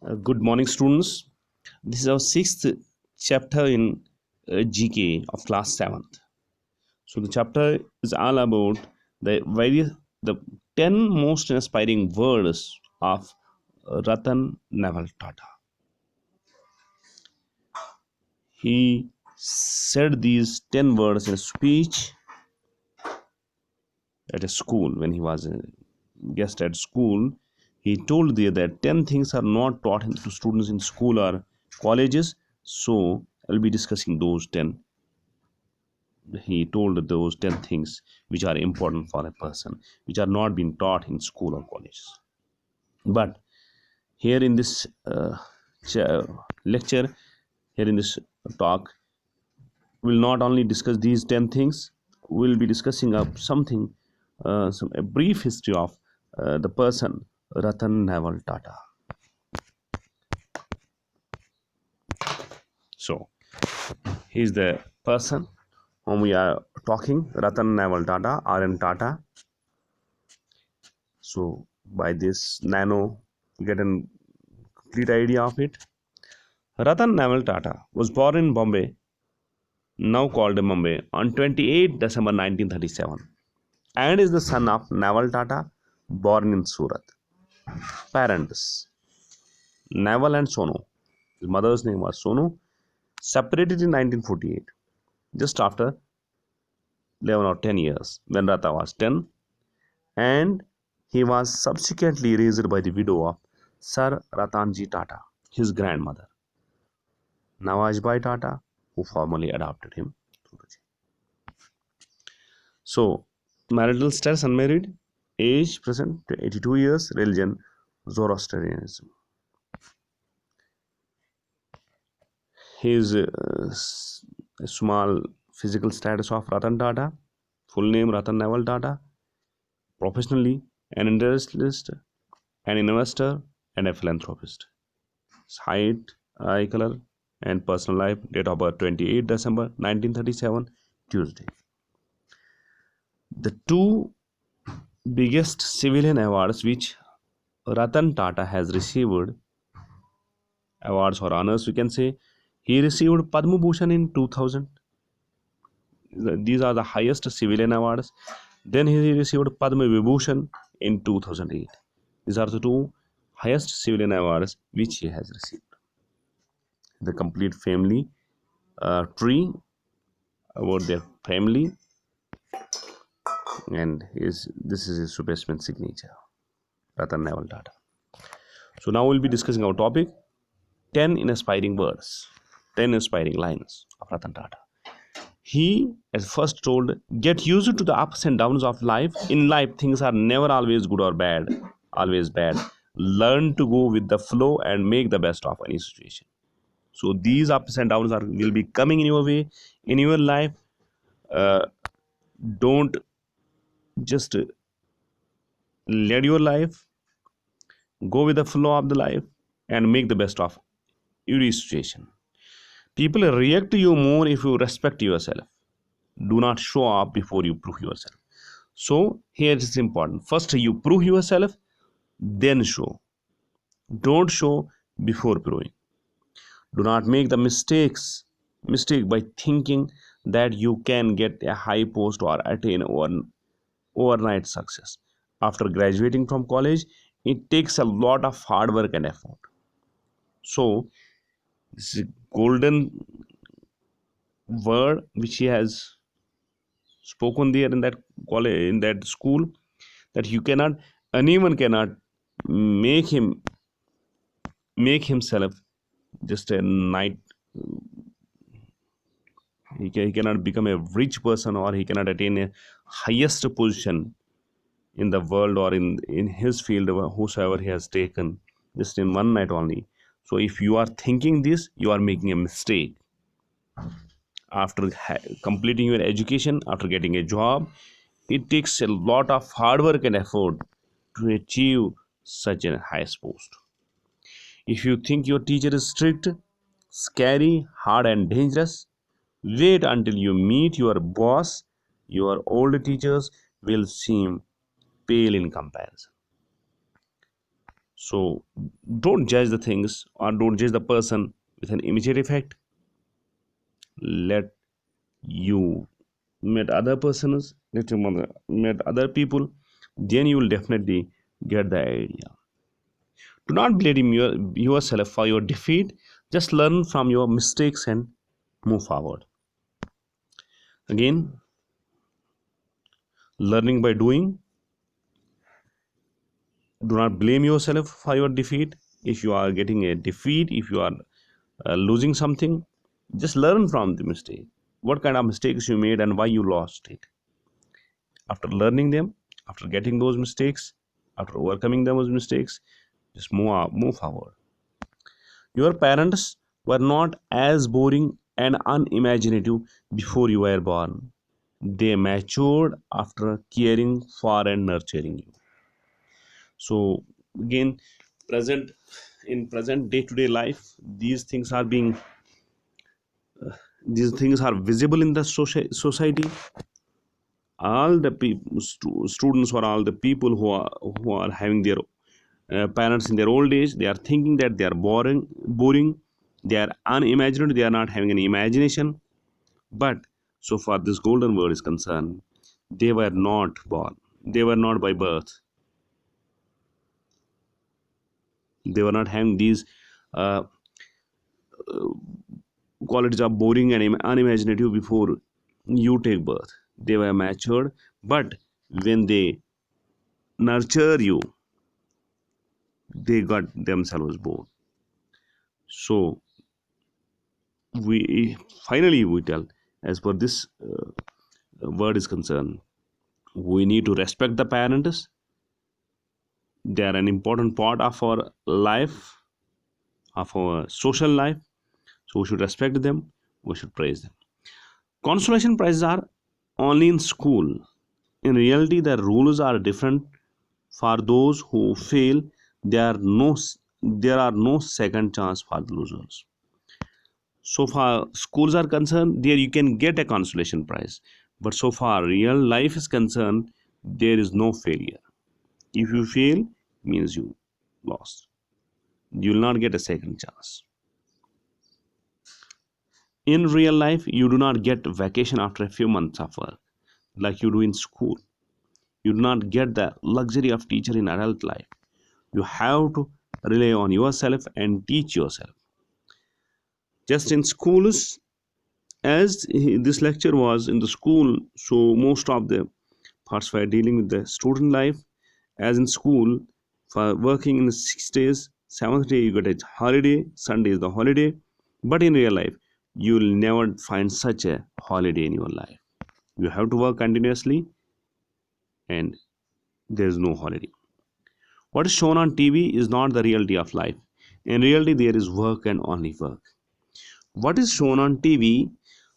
Good morning, students. This is our sixth chapter in GK of class seventh. So the chapter is all about the 10 most inspiring words of Ratan Naval Tata. He said these 10 words in a speech at a school when he was a guest at school. He told there that 10 things are not taught to students in school or colleges. So I'll be discussing those 10. He told those 10 things which are important for a person, which are not being taught in school or colleges. But here in this lecture, here in this talk, we'll not only discuss these 10 things, we'll be discussing something, a brief history of the person Ratan Naval Tata. So, he's the person whom we are talking, Ratan Naval Tata, R.N. Tata. So, by this nano, you get a complete idea of it. Ratan Naval Tata was born in Bombay, now called Mumbai, on 28 December 1937, and is the son of Naval Tata, born in Surat. Parents Naval and Sonu. His mother's name was Sonu. Separated in 1948, just after 11 or 10 years, when Rata was 10, and he was subsequently raised by the widow of Sir Ratanji Tata, his grandmother, Nawajbai Tata, who formally adopted him. So, marital status unmarried, age present 82 years, religion Zoroastrianism. His small physical status of Ratan Tata, full name Ratan Naval Tata, professionally an industrialist, an investor, and a philanthropist. His height, eye color, and personal life, date of birth 28 December 1937, Tuesday. The two biggest civilian awards which Ratan Tata has received, awards or honors, we can say, he received Padma Bhushan in 2000. These are the highest civilian awards. Then he received Padma Vibhushan in 2008. These are the two highest civilian awards which he has received. The complete family tree about their family, and this is his supersman signature, Ratan Naval Tata. So now we'll be discussing our topic: 10 inspiring words, 10 inspiring lines of Ratan Tata. He at first told, get used to the ups and downs of life. In life, things are never always good or bad, always bad. Learn to go with the flow and make the best of any situation. So these ups and downs will be coming in your way, in your life. Uh, don't just lead your life, go with the flow of the life and make the best of every situation. People react to you more if you respect yourself. Do not show up before you prove yourself. So here it is important. First you prove yourself, then show. Don't show before proving. Do not make the mistake by thinking that you can get a high post or attain overnight success. After graduating from college, it takes a lot of hard work and effort. So this is a golden word which he has spoken there in that college, in that school, that you cannot, anyone cannot make himself just a night. He cannot become a rich person, or he cannot attain a highest position in the world or in his field, whosoever he has taken, just in one night only. So if you are thinking this, you are making a mistake. After completing your education, after getting a job, it takes a lot of hard work and effort to achieve such a highest post. If you think your teacher is strict, scary, hard, and dangerous, wait until you meet your boss. Your old teachers will seem pale in comparison. So don't judge the things or don't judge the person with an immediate effect. Let you meet other persons, let you meet other people, then you will definitely get the idea. Do not blame yourself for your defeat. Just learn from your mistakes and move forward. Again, learning by doing. Do not blame yourself for your defeat. If you are getting a defeat, if you are losing something, just learn from the mistake. What kind of mistakes you made and why you lost it. After learning them, after getting those mistakes, after overcoming those mistakes, just move forward. Your parents were not as boring and unimaginative before you were born. They matured after caring for and nurturing you. So again, present in present day-to-day life, these things are visible in the society. All the people, students or all the people who are having their parents in their old age, they are thinking that they are boring, they are unimaginative, they are not having any imagination. But so far this golden word is concerned, they were not born, they were not by birth, they were not having these uh, qualities of boring and unimaginative before you take birth. They were matured, but when they nurture you, they got themselves bored. So we finally we tell, as per this word is concerned, we need to respect the parents. They are an important part of our life, of our social life. So we should respect them, we should praise them. Consolation prizes are only in school. In reality, the rules are different. For those who fail, there are no second chance for the losers. So far schools are concerned, there you can get a consolation prize. But so far real life is concerned, there is no failure. If you fail, means you lost. You will not get a second chance. In real life, you do not get vacation after a few months of work like you do in school. You do not get the luxury of teacher in adult life. You have to rely on yourself and teach yourself. Just in schools, as this lecture was in the school, so most of the parts were dealing with the student life. As in school, for working in 6 days, seventh day you get a holiday, Sunday is the holiday. But in real life, you will never find such a holiday in your life. You have to work continuously and there is no holiday. What is shown on TV is not the reality of life. In reality, there is work and only work. What is shown on TV?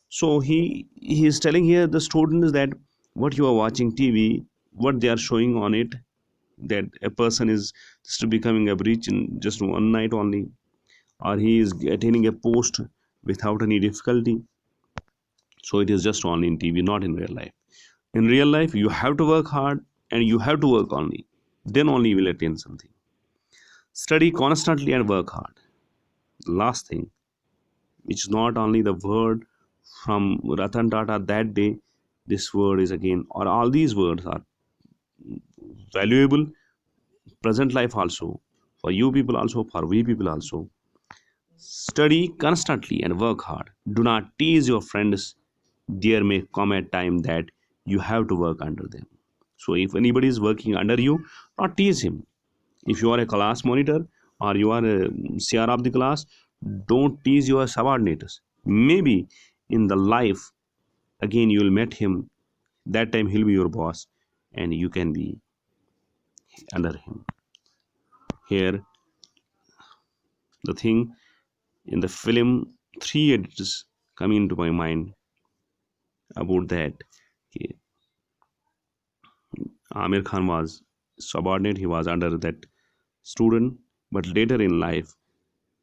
So he is telling here the students that what you are watching TV, what they are showing on it, that a person is just becoming a rich in just one night only, or he is attaining a post without any difficulty. So it is just only in TV, not in real life. In real life, you have to work hard and you have to work only. Then only you will attain something. Study constantly and work hard. Last thing, which is not only the word from Ratan Tata that day, this word is again, or all these words are valuable present life also, for you people also, for we people also. Study constantly and work hard. Do not tease your friends. There may come a time that you have to work under them. So if anybody is working under you, not tease him. If you are a class monitor or you are a CR of the class, don't tease your subordinates. Maybe in the life again you will meet him. That time he'll be your boss, and you can be under him. Here, the thing in the film, three edits coming into my mind about that. Okay, Amir Khan was subordinate, he was under that student, but later in life,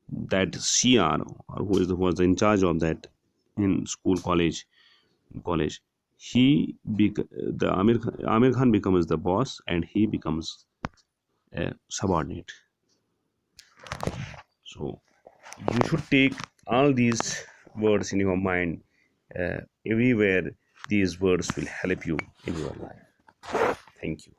that CR, or who was in charge of that in school, college, Amir Khan becomes the boss and he becomes a subordinate. So you should take all these words in your mind. Everywhere these words will help you in your life. Thank you.